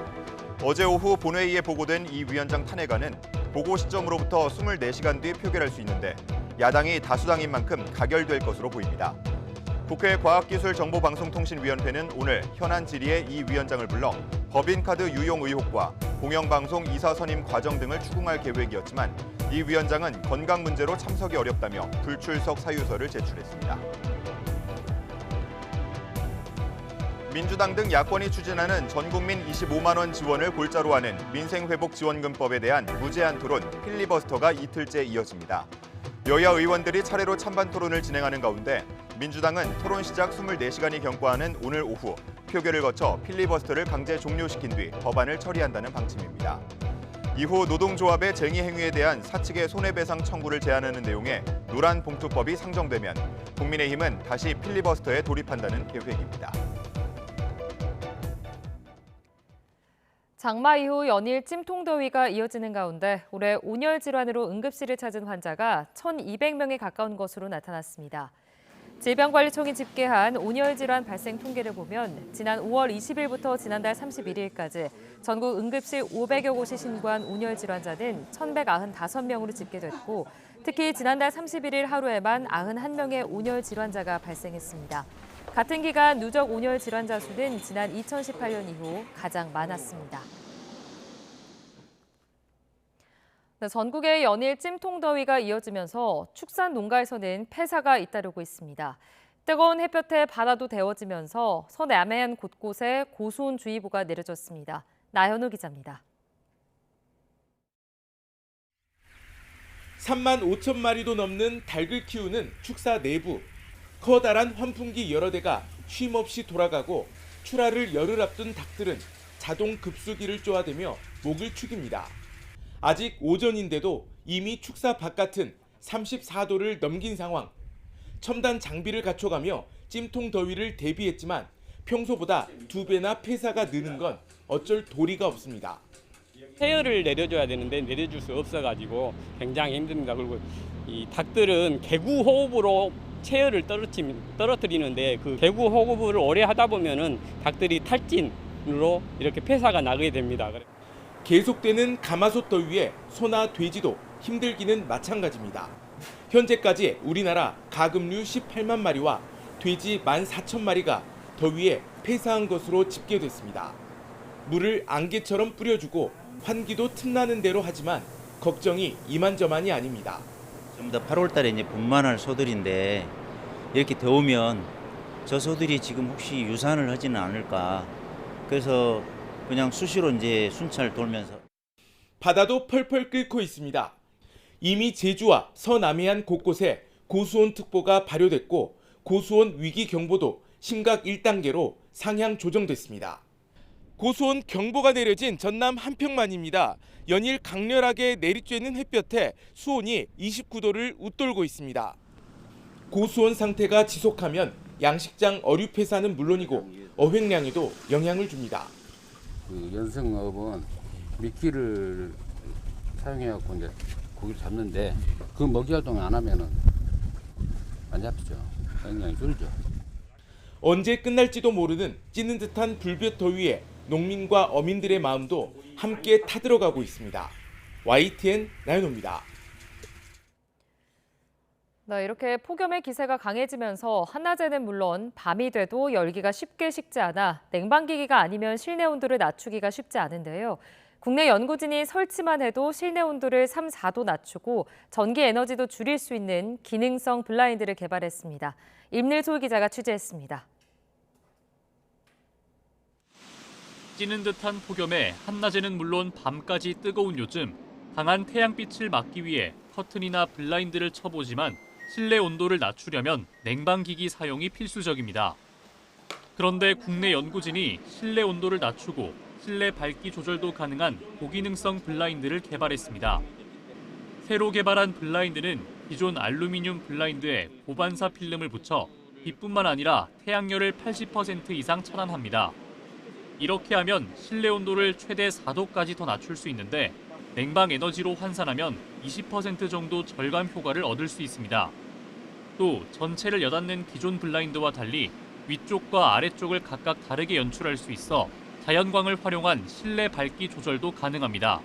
어제 오후 본회의에 보고된 이 위원장 탄핵안은 보고 시점으로부터 24시간 뒤 표결할 수 있는데 야당이 다수당인 만큼 가결될 것으로 보입니다. 국회 과학기술정보방송통신위원회는 오늘 현안 질의에 이 위원장을 불러 법인카드 유용 의혹과 공영방송 이사 선임 과정 등을 추궁할 계획이었지만 이 위원장은 건강 문제로 참석이 어렵다며 불출석 사유서를 제출했습니다. 민주당 등 야권이 추진하는 전국민 25만 원 지원을 골자로 하는 민생회복지원금법에 대한 무제한 토론 필리버스터가 이틀째 이어집니다. 여야 의원들이 차례로 찬반 토론을 진행하는 가운데 민주당은 토론 시작 24시간이 경과하는 오늘 오후 표결을 거쳐 필리버스터를 강제 종료시킨 뒤 법안을 처리한다는 방침입니다. 이후 노동조합의 쟁의 행위에 대한 사측의 손해배상 청구를 제한하는 내용의 노란봉투법이 상정되면 국민의힘은 다시 필리버스터에 돌입한다는 계획입니다. 장마 이후 연일 찜통더위가 이어지는 가운데 올해 온열 질환으로 응급실을 찾은 환자가 1,200명에 가까운 것으로 나타났습니다. 질병관리청이 집계한 온열 질환 발생 통계를 보면 지난 5월 20일부터 지난달 31일까지 전국 응급실 500여 곳이 신고한 온열 질환자는 1,195명으로 집계됐고 특히 지난달 31일 하루에만 91명의 온열 질환자가 발생했습니다. 같은 기간 누적 온열 질환자 수는 지난 2018년 이후 가장 많았습니다. 전국의 연일 찜통더위가 이어지면서 축산 농가에서는 폐사가 잇따르고 있습니다. 뜨거운 햇볕에 바다도 데워지면서 서남해안 곳곳에 고수온주의보가 내려졌습니다. 나현우 기자입니다. 3만 5천 마리도 넘는 닭을 키우는 축사 내부. 커다란 환풍기 여러 대가 쉼없이 돌아가고 출하를 열흘 앞둔 닭들은 자동 급수기를 쪼아대며 목을 축입니다. 아직 오전인데도 이미 축사 바깥은 34도를 넘긴 상황. 첨단 장비를 갖춰가며 찜통 더위를 대비했지만 평소보다 2배나 폐사가 느는 건 어쩔 도리가 없습니다. 체열을 내려줘야 되는데 내려줄 수 없어가지고 굉장히 힘듭니다. 그리고 이 닭들은 개구 호흡으로 체열을 떨어뜨리는데 그 개구 호흡을 오래 하다 보면은 닭들이 탈진으로 이렇게 폐사가 나게 됩니다. 계속되는 가마솥 더위에 소나 돼지도 힘들기는 마찬가지입니다. 현재까지 우리나라 가금류 18만 마리와 돼지 14,000마리가 더위에 폐사한 것으로 집계됐습니다. 물을 안개처럼 뿌려주고 환기도 틈나는 대로 하지만 걱정이 이만저만이 아닙니다. 전부 다 8월 달에 이제 분만할 소들인데 이렇게 더우면 저 소들이 지금 혹시 유산을 하지는 않을까. 그래서 그냥 수시로 이제 순찰 돌면서. 바다도 펄펄 끓고 있습니다. 이미 제주와 서남해안 곳곳에 고수온 특보가 발효됐고 고수온 위기 경보도 심각 1단계로 상향 조정됐습니다. 고수온 경보가 내려진 전남 한평만입니다. 연일 강렬하게 내리쬐는 햇볕에 수온이 29도를 웃돌고 있습니다. 고수온 상태가 지속하면 양식장 어류 폐사는 물론이고 어획량에도 영향을 줍니다. 그 연성어업은 미끼를 사용해갖고 이제 고기를 잡는데 그 먹이 활동 안 하면은 안 잡히죠. 영향이 줄죠. 언제 끝날지도 모르는 찌는 듯한 불볕 더위에 농민과 어민들의 마음도 함께 타들어가고 있습니다. YTN 나연호입니다. 네, 이렇게 폭염의 기세가 강해지면서 한낮에는 물론 밤이 돼도 열기가 쉽게 식지 않아 냉방기기가 아니면 실내 온도를 낮추기가 쉽지 않은데요. 국내 연구진이 설치만 해도 실내 온도를 3, 4도 낮추고 전기 에너지도 줄일 수 있는 기능성 블라인드를 개발했습니다. 임일솔 기자가 취재했습니다. 찌는 듯한 폭염에 한낮에는 물론 밤까지 뜨거운 요즘 강한 태양빛을 막기 위해 커튼이나 블라인드를 쳐보지만 실내 온도를 낮추려면 냉방기기 사용이 필수적입니다. 그런데 국내 연구진이 실내 온도를 낮추고 실내 밝기 조절도 가능한 고기능성 블라인드를 개발했습니다. 새로 개발한 블라인드는 기존 알루미늄 블라인드에 고반사 필름을 붙여 빛뿐만 아니라 태양열을 80% 이상 차단합니다. 이렇게 하면 실내 온도를 최대 4도까지 더 낮출 수 있는데 냉방 에너지로 환산하면 20% 정도 절감 효과를 얻을 수 있습니다. 또 전체를 여닫는 기존 블라인드와 달리 위쪽과 아래쪽을 각각 다르게 연출할 수 있어 자연광을 활용한 실내 밝기 조절도 가능합니다.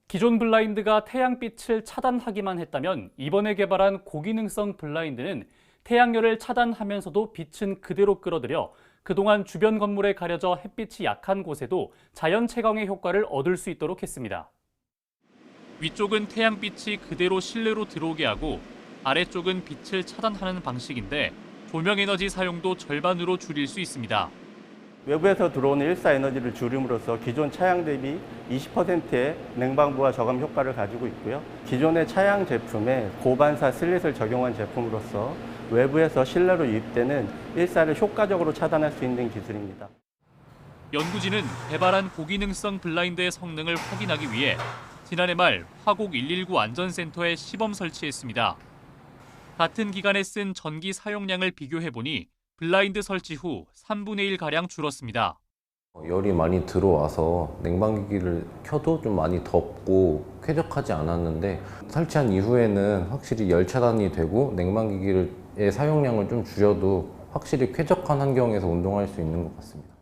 기존 블라인드가 태양빛을 차단하기만 했다면 이번에 개발한 고기능성 블라인드는 태양열을 차단하면서도 빛은 그대로 끌어들여 그동안 주변 건물에 가려져 햇빛이 약한 곳에도 자연 채광의 효과를 얻을 수 있도록 했습니다. 위쪽은 태양빛이 그대로 실내로 들어오게 하고 아래쪽은 빛을 차단하는 방식인데 조명 에너지 사용도 절반으로 줄일 수 있습니다. 외부에서 들어오는 일사 에너지를 줄임으로써 기존 차양 대비 20%의 냉방부하 저감 효과를 가지고 있고요. 기존의 차양 제품에 고반사 슬릿을 적용한 제품으로서 외부에서 실내로 유입되는 일사를 효과적으로 차단할 수 있는 기술입니다. 연구진은 개발한 고기능성 블라인드의 성능을 확인하기 위해 지난해 말 화곡 119 안전센터에 시범 설치했습니다. 같은 기간에 쓴 전기 사용량을 비교해보니 블라인드 설치 후 3분의 1가량 줄었습니다. 열이 많이 들어와서 냉방기기를 켜도 좀 많이 덥고 쾌적하지 않았는데 설치한 이후에는 확실히 열 차단이 되고 냉방기기의 사용량을 좀 줄여도 확실히 쾌적한 환경에서 운동할 수 있는 것 같습니다.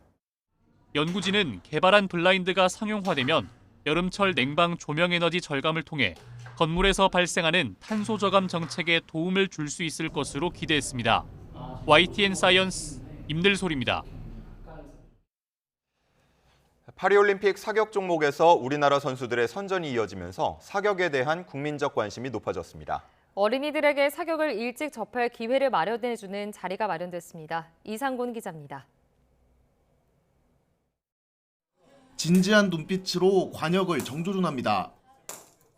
연구진은 개발한 블라인드가 상용화되면 여름철 냉방 조명 에너지 절감을 통해 건물에서 발생하는 탄소 저감 정책에 도움을 줄 수 있을 것으로 기대했습니다. YTN 사이언스 임들솔입니다. 파리올림픽 사격 종목에서 우리나라 선수들의 선전이 이어지면서 사격에 대한 국민적 관심이 높아졌습니다. 어린이들에게 사격을 일찍 접할 기회를 마련해주는 자리가 마련됐습니다. 이상곤 기자입니다. 진지한 눈빛으로 관역을 정조준합니다.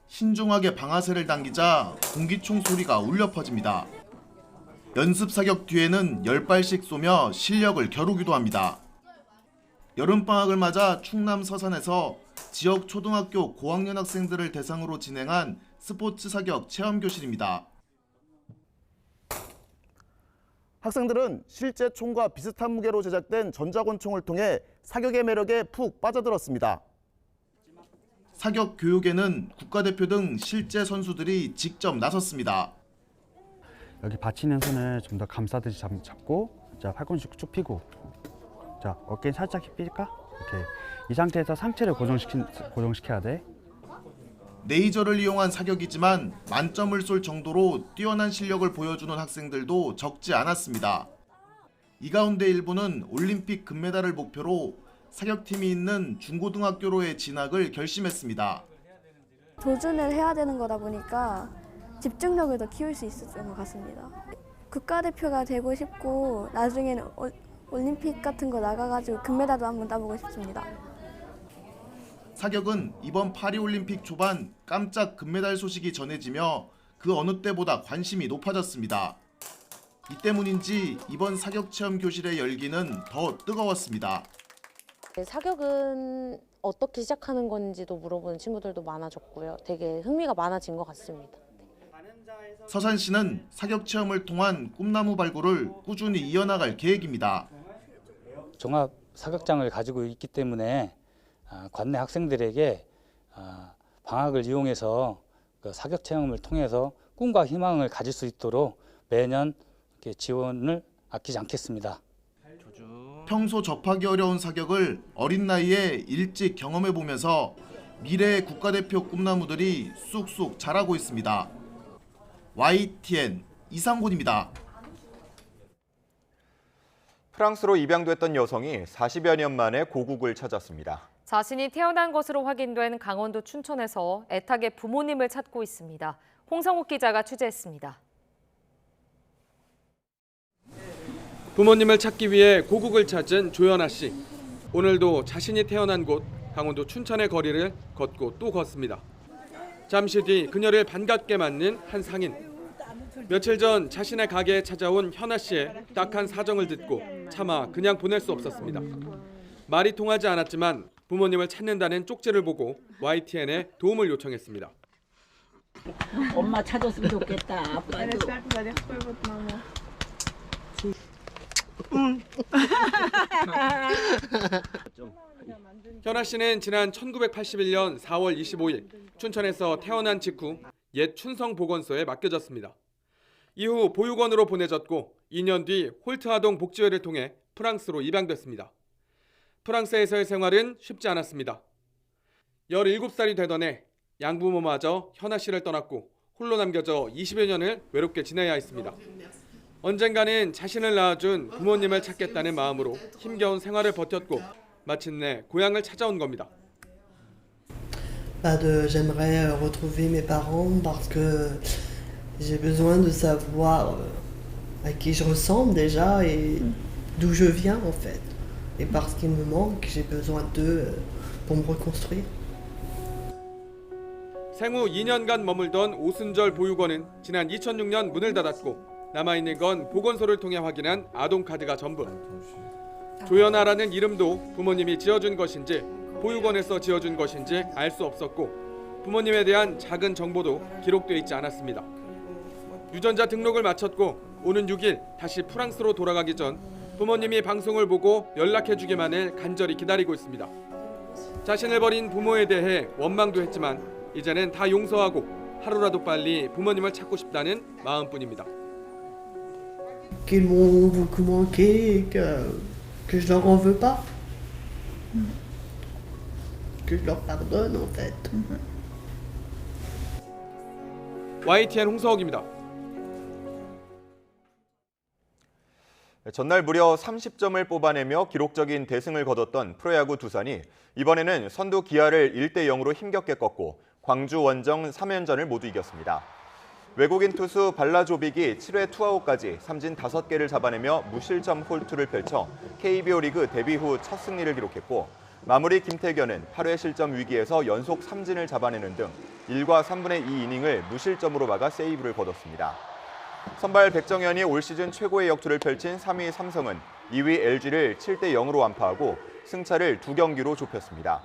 신중하게 방아쇠를 당기자 공기총 소리가 울려 퍼집니다. 연습 사격 뒤에는 10발씩 쏘며 실력을 겨루기도 합니다. 여름방학을 맞아 충남 서산에서 지역 초등학교 고학년 학생들을 대상으로 진행한 스포츠 사격 체험교실입니다. 학생들은 실제 총과 비슷한 무게로 제작된 전자권총을 통해 사격의 매력에 푹 빠져들었습니다. 사격 교육에는 국가대표 등 실제 선수들이 직접 나섰습니다. 여기 받치는 손을 좀 더 감싸듯이 잡고, 자, 팔꿈치 쭉 펴고, 자, 어깨 살짝 펴질까? 이렇게 이 상태에서 상체를 고정시켜야 돼. 레이저를 이용한 사격이지만 만점을 쏠 정도로 뛰어난 실력을 보여주는 학생들도 적지 않았습니다. 이 가운데 일부는 올림픽 금메달을 목표로 사격팀이 있는 중고등학교로의 진학을 결심했습니다. 도전을 해야 되는 거다 보니까 집중력을 더 키울 수 있었던 것 같습니다. 국가대표가 되고 싶고 나중에는 올림픽 같은 거 나가가지고 금메달도 한번 따보고 싶습니다. 사격은 이번 파리올림픽 초반 깜짝 금메달 소식이 전해지며 그 어느 때보다 관심이 높아졌습니다. 이 때문인지 이번 사격 체험 교실의 열기는 더 뜨거웠습니다. 사격은 어떻게 시작하는 건지도 물어보는 친구들도 많아졌고요. 되게 흥미가 많아진 것 같습니다. 서산시는 사격 체험을 통한 꿈나무 발굴을 꾸준히 이어나갈 계획입니다. 종합 사격장을 가지고 있기 때문에 관내 학생들에게 방학을 이용해서 그 사격 체험을 통해서 꿈과 희망을 가질 수 있도록 매년 이렇게 지원을 아끼지 않겠습니다. 평소 접하기 어려운 사격을 어린 나이에 일찍 경험해보면서 미래의 국가대표 꿈나무들이 쑥쑥 자라고 있습니다. YTN 이상곤입니다. 프랑스로 입양됐던 여성이 40여 년 만에 고국을 찾았습니다. 자신이 태어난 것으로 확인된 강원도 춘천에서 애타게 부모님을 찾고 있습니다. 홍성욱 기자가 취재했습니다. 부모님을 찾기 위해 고국을 찾은 조연아 씨. 오늘도 자신이 태어난 곳 강원도 춘천의 거리를 걷고 또 걷습니다. 잠시 뒤 그녀를 반갑게 맞는 한 상인. 며칠 전 자신의 가게에 찾아온 현아 씨의 딱한 사정을 듣고 차마 그냥 보낼 수 없었습니다. 말이 통하지 않았지만 부모님을 찾는다는 쪽지를 보고 YTN에 도움을 요청했습니다. 엄마 찾았으면 좋겠다. 아빠도. 현아 씨는 지난 1981년 4월 25일 춘천에서 태어난 직후 옛 춘성보건소에 맡겨졌습니다. 이후 보육원으로 보내졌고 2년 뒤 홀트아동 복지회를 통해 프랑스로 입양됐습니다. 프랑스에서의 생활은 쉽지 않았습니다. 17살이 되던 해 양부모마저 현아 씨를 떠났고 홀로 남겨져 20여 년을 외롭게 지내야 했습니다. 언젠가는 자신을 낳아준 부모님을 찾겠다는 마음으로 힘겨운 생활을 버텼고 마침내 고향을 찾아온 겁니다. J'aimerais retrouver mes parents parce que j'ai besoin de savoir à qui je ressemble déjà et d'où je viens en fait. Et parce qu'il me manque, j'ai besoin d'eux pour me reconstruire. 생후 2년간 머물던 오순절 보육원은 지난 2006년 문을 닫았고 남아있는 건 보건소를 통해 확인한 아동카드가 전부. 조연아라는 이름도 부모님이 지어준 것인지 보육원에서 지어준 것인지 알 수 없었고 부모님에 대한 작은 정보도 기록돼 있지 않았습니다. 유전자 등록을 마쳤고 오는 6일 다시 프랑스로 돌아가기 전 부모님이 방송을 보고 연락해주기만을 간절히 기다리고 있습니다. 자신을 버린 부모에 대해 원망도 했지만 이제는 다 용서하고 하루라도 빨리 부모님을 찾고 싶다는 마음뿐입니다. Qu'ils m'ont beaucoup manqué et que je leur en veux pas. Que je leur pardonne en fait. YTN 홍서욱입니다. 전날 무려 30점을 뽑아내며 기록적인 대승을 거뒀던 프로야구 두산이 이번에는 선두 기아를 1대0으로 힘겹게 꺾고 광주 원정 3연전을 모두 이겼습니다. 외국인 투수 발라조빅이 7회 투아웃까지 삼진 5개를 잡아내며 무실점 홀투를 펼쳐 KBO 리그 데뷔 후 첫 승리를 기록했고 마무리 김태견은 8회 실점 위기에서 연속 삼진을 잡아내는 등 1과 3분의 2 이닝을 무실점으로 막아 세이브를 거뒀습니다. 선발 백정현이 올 시즌 최고의 역투를 펼친 3위 삼성은 2위 LG를 7대0으로 완파하고 승차를 2경기로 좁혔습니다.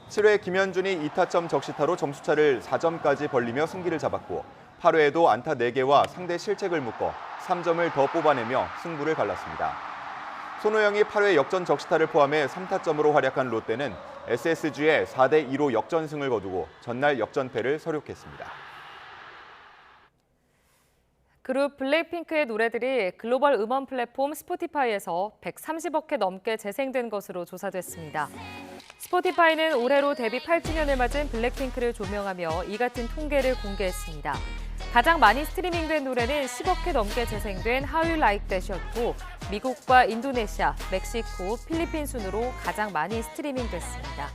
7회 김현준이 2타점 적시타로 점수차를 4점까지 벌리며 승기를 잡았고 8회에도 안타 4개와 상대 실책을 묶어 3점을 더 뽑아내며 승부를 갈랐습니다. 손호영이 8회 역전 적시타를 포함해 3타점으로 활약한 롯데는 SSG에 4대2로 역전승을 거두고 전날 역전패를 서력했습니다. 그룹 블랙핑크의 노래들이 글로벌 음원 플랫폼 스포티파이에서 130억 회 넘게 재생된 것으로 조사됐습니다. 스포티파이는 올해로 데뷔 8주년을 맞은 블랙핑크를 조명하며 이 같은 통계를 공개했습니다. 가장 많이 스트리밍된 노래는 10억 회 넘게 재생된 How You Like That이었고 미국과 인도네시아, 멕시코, 필리핀 순으로 가장 많이 스트리밍됐습니다.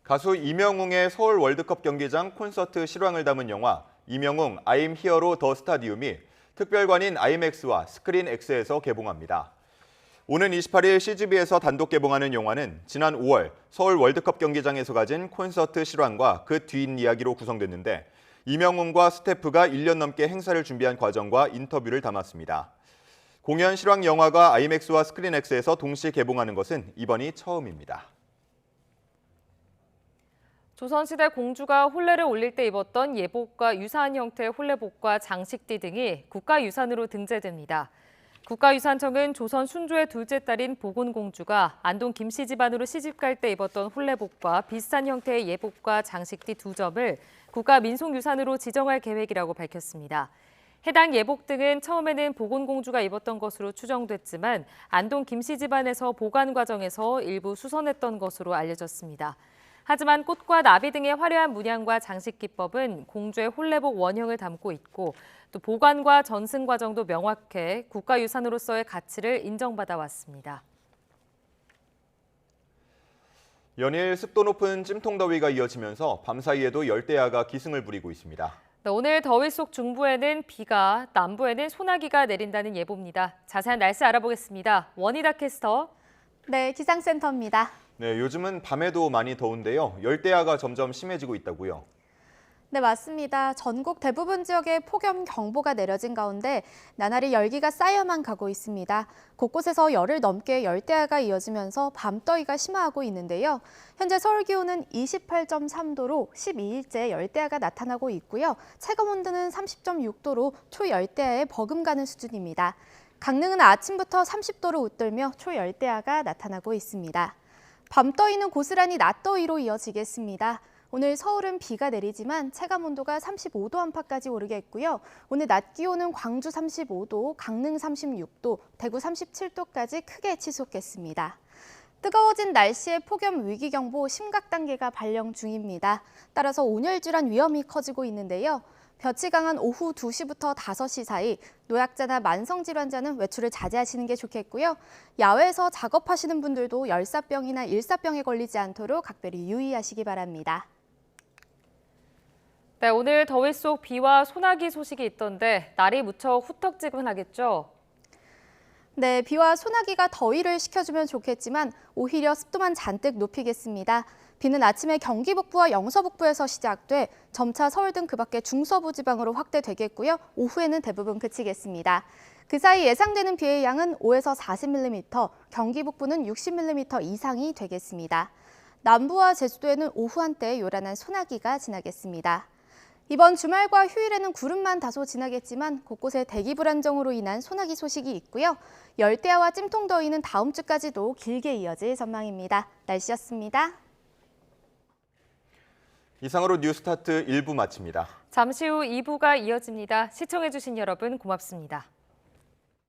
가수 이명웅의 서울 월드컵 경기장 콘서트 실황을 담은 영화 이명웅 I'm Here로 더 스타디움이 특별관인 IMAX와 스크린X에서 개봉합니다. 오는 28일 CGV에서 단독 개봉하는 영화는 지난 5월 서울 월드컵 경기장에서 가진 콘서트 실황과 그 뒷이야기로 구성됐는데 이명웅과 스태프가 1년 넘게 행사를 준비한 과정과 인터뷰를 담았습니다. 공연 실황 영화가 IMAX와 스크린X에서 동시 개봉하는 것은 이번이 처음입니다. 조선시대 공주가 혼례를 올릴 때 입었던 예복과 유사한 형태의 혼례복과 장식띠 등이 국가유산으로 등재됩니다. 국가유산청은 조선 순조의 둘째 딸인 보곤공주가 안동 김씨 집안으로 시집갈 때 입었던 혼례복과 비슷한 형태의 예복과 장식띠 2점을 국가민속유산으로 지정할 계획이라고 밝혔습니다. 해당 예복 등은 처음에는 보곤공주가 입었던 것으로 추정됐지만 안동 김씨 집안에서 보관 과정에서 일부 수선했던 것으로 알려졌습니다. 하지만 꽃과 나비 등의 화려한 문양과 장식 기법은 공주의 혼례복 원형을 담고 있고 또 보관과 전승 과정도 명확해 국가유산으로서의 가치를 인정받아 왔습니다. 연일 습도 높은 찜통더위가 이어지면서 밤사이에도 열대야가 기승을 부리고 있습니다. 네, 오늘 더위 속 중부에는 비가, 남부에는 소나기가 내린다는 예보입니다. 자세한 날씨 알아보겠습니다. 원희다 캐스터. 네, 기상센터입니다. 네, 요즘은 밤에도 많이 더운데요. 열대야가 점점 심해지고 있다고요. 네, 맞습니다. 전국 대부분 지역에 폭염 경보가 내려진 가운데 나날이 열기가 쌓여만 가고 있습니다. 곳곳에서 열흘 넘게 열대야가 이어지면서 밤더위가 심화하고 있는데요. 현재 서울 기온은 28.3도로 12일째 열대야가 나타나고 있고요. 체감 온도는 30.6도로 초열대야에 버금가는 수준입니다. 강릉은 아침부터 30도로 웃돌며 초열대야가 나타나고 있습니다. 밤더위는 고스란히 낮더위로 이어지겠습니다. 오늘 서울은 비가 내리지만 체감온도가 35도 안팎까지 오르겠고요. 오늘 낮 기온은 광주 35도, 강릉 36도, 대구 37도까지 크게 치솟겠습니다. 뜨거워진 날씨에 폭염 위기경보 심각 단계가 발령 중입니다. 따라서 온열질환 위험이 커지고 있는데요. 볕이 강한 오후 2시부터 5시 사이 노약자나 만성질환자는 외출을 자제하시는 게 좋겠고요. 야외에서 작업하시는 분들도 열사병이나 일사병에 걸리지 않도록 각별히 유의하시기 바랍니다. 네, 오늘 더위 속 비와 소나기 소식이 있던데 날이 무척 후텁지근하겠죠? 네, 비와 소나기가 더위를 식혀주면 좋겠지만 오히려 습도만 잔뜩 높이겠습니다. 비는 아침에 경기 북부와 영서 북부에서 시작돼 점차 서울 등 그 밖의 중서부 지방으로 확대되겠고요. 오후에는 대부분 그치겠습니다. 그 사이 예상되는 비의 양은 5에서 40mm, 경기 북부는 60mm 이상이 되겠습니다. 남부와 제주도에는 오후 한때 요란한 소나기가 지나겠습니다. 이번 주말과 휴일에는 구름만 다소 지나겠지만 곳곳에 대기 불안정으로 인한 소나기 소식이 있고요. 열대야와 찜통더위는 다음 주까지도 길게 이어질 전망입니다. 날씨였습니다. 이상으로 뉴스타트 1부 마칩니다. 잠시 후 2부가 이어집니다. 시청해주신 여러분 고맙습니다.